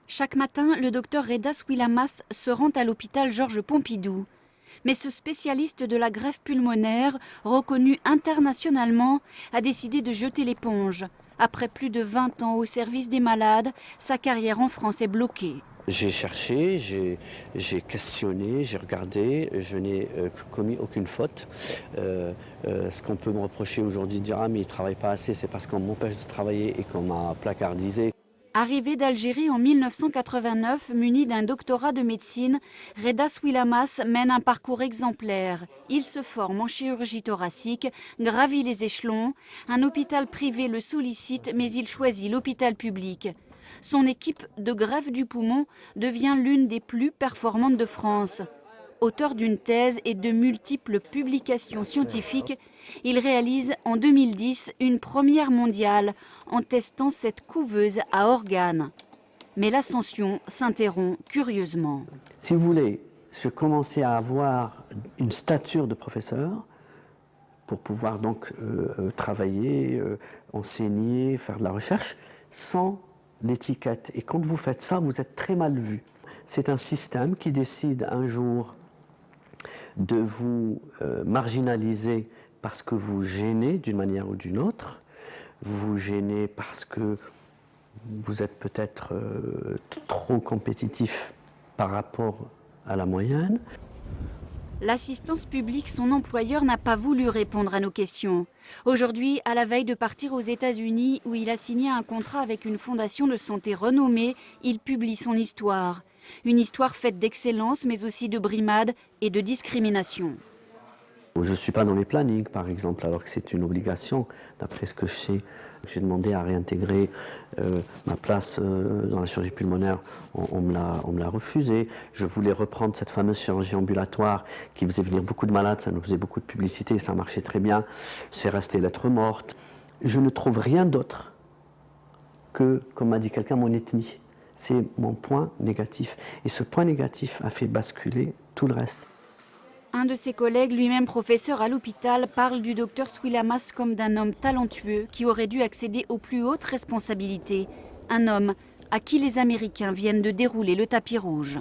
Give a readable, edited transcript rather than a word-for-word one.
Chaque matin, le docteur Reda Swilamas se rend à l'hôpital Georges Pompidou. Mais ce spécialiste de la greffe pulmonaire, reconnu internationalement, a décidé de jeter l'éponge. Après plus de 20 ans au service des malades, sa carrière en France est bloquée. J'ai cherché, j'ai questionné, j'ai regardé, je n'ai commis aucune faute. Ce qu'on peut me reprocher aujourd'hui, de dire « Ah mais il ne travaille pas assez », c'est parce qu'on m'empêche de travailler et qu'on m'a placardisé. Arrivé d'Algérie en 1989, muni d'un doctorat de médecine, Reda Swilamas mène un parcours exemplaire. Il se forme en chirurgie thoracique, gravit les échelons. Un hôpital privé le sollicite, mais il choisit l'hôpital public. Son équipe de greffe du poumon devient l'une des plus performantes de France. Auteur d'une thèse et de multiples publications scientifiques, il réalise en 2010 une première mondiale en testant cette couveuse à organes. Mais l'ascension s'interrompt curieusement. Si vous voulez, je commençais à avoir une stature de professeur pour pouvoir donc travailler, enseigner, faire de la recherche sans l'étiquette. Et quand vous faites ça, vous êtes très mal vu. C'est un système qui décide un jour de vous marginaliser parce que vous gênez d'une manière ou d'une autre. Vous vous gênez parce que vous êtes peut-être trop compétitif par rapport à la moyenne. L'assistance publique, son employeur, n'a pas voulu répondre à nos questions. Aujourd'hui, à la veille de partir aux États-Unis, où il a signé un contrat avec une fondation de santé renommée, il publie son histoire. Une histoire faite d'excellence, mais aussi de brimades et de discrimination. Je ne suis pas dans les plannings, par exemple, alors que c'est une obligation, d'après ce que je sais. J'ai demandé à réintégrer ma place dans la chirurgie pulmonaire, on me l'a refusé. Je voulais reprendre cette fameuse chirurgie ambulatoire qui faisait venir beaucoup de malades, ça nous faisait beaucoup de publicité, ça marchait très bien. C'est resté lettre morte. Je ne trouve rien d'autre que, comme m'a dit quelqu'un, mon ethnie. C'est mon point négatif. Et ce point négatif a fait basculer tout le reste. Un de ses collègues, lui-même professeur à l'hôpital, parle du docteur Swilamas comme d'un homme talentueux qui aurait dû accéder aux plus hautes responsabilités. Un homme à qui les Américains viennent de dérouler le tapis rouge.